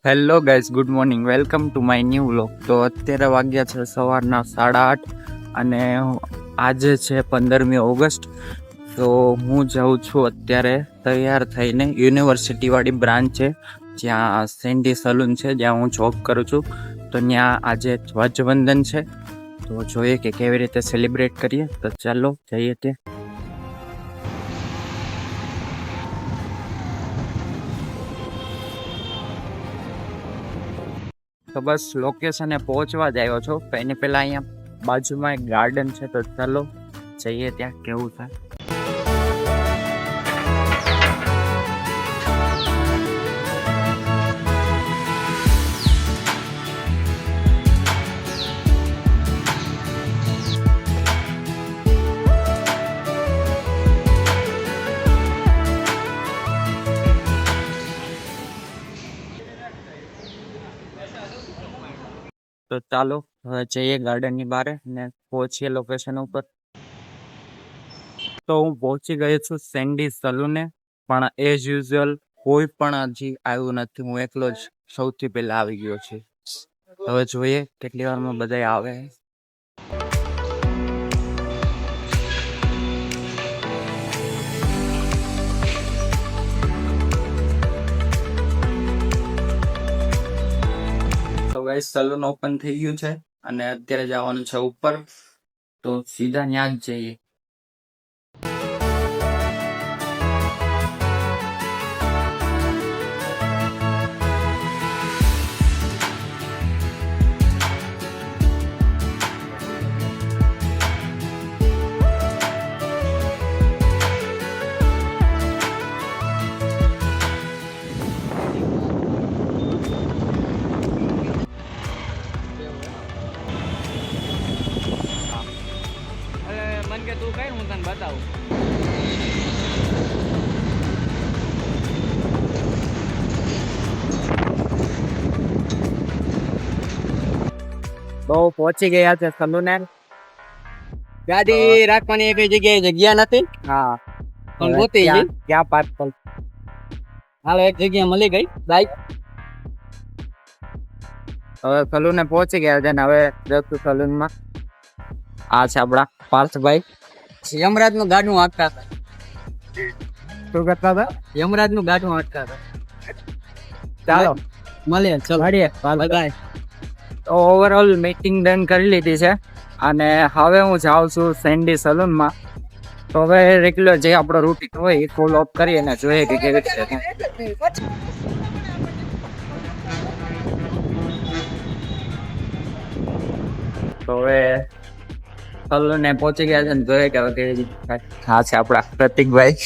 Hello guys, good morning, welcome to my new vlog. તો અત્યારે વાગ્યા છે સવારના 8:30 અને આજે છે 15મી ઓગસ્ટ. તો હું જાઉં છું અત્યારે તૈયાર થઈને યુનિવર્સિટીવાળી બ્રાન્ચ છે જ્યાં સેન્ડી સલૂન છે, જ્યાં હું જોબ કરું છું. તો ત્યાં આજે ધ્વજવંદન છે, તો જોઈએ કે કેવી રીતે સેલિબ્રેટ કરીએ. તો ચાલો જઈએ ત્યાં. તો બસ લોકેશને પહોંચવા જ આવ્યો છો. એની પહેલાં અહીંયા બાજુમાં એક ગાર્ડન છે, તો ચાલો જઈએ ત્યાં કેવું થાય. તો ચાલો હવે જઈએ ગાર્ડનની બહાર ને પહોંચીએ લોકેશન ઉપર. તો હું પહોંચી ગયો છું સેન્ડી સલૂને, પણ એઝ યુઝ્યુઅલ કોઈ પણ હજી આવ્યું નથી. હું એકલો જ સૌથી પહેલા આવી ગયો છું. હવે જોઈએ કેટલી વારમાં બધા આવે. તો ગાઈસ, સલૂન ઓપન થઈ ગયું છે અને અત્યારે જવાનું છે ઉપર. તો સીધા ત્યાં જ જઈએ. મન કે તું કઈ હું તને બતાવું. તો પહોંચી ગયા છે સલૂને. ગાડી રાખવાની એક જગ્યાએ જગ્યા નથી. હા, પણ ગોતી ગઈ. ક્યાં પાર્સલ. હાલો, એક જગ્યા મળી ગઈ બાઈક. હવે સલૂને પહોંચી ગયા છે ને હવે જશું સલૂનમાં. આ છે આપણા પાર્થભાઈ. યમરાજ નું ગાડું હાંકતા હતા. શું કરતા હતા? યમરાજ નું ગાડું હાંકતા હતા. ચાલો મળીએ, ચલો મળીએ. બાય. તો ઓવરઓલ મીટિંગ ડન કરી લીધી છે અને હવે હું જાઉં છું સેન્ડી સલૂનમાં. તો હવે રેગ્યુલર જે આપણો રૂટીન હોય એ ફોલો અપ કરીએ અને જોઈએ કે કેવી રીતે. તો હવે સલૂને પહોંચી ગયા છે ને જોઈએ કે હવે કેવી રીતે. હા છે આપણા પ્રતિકભાઈ.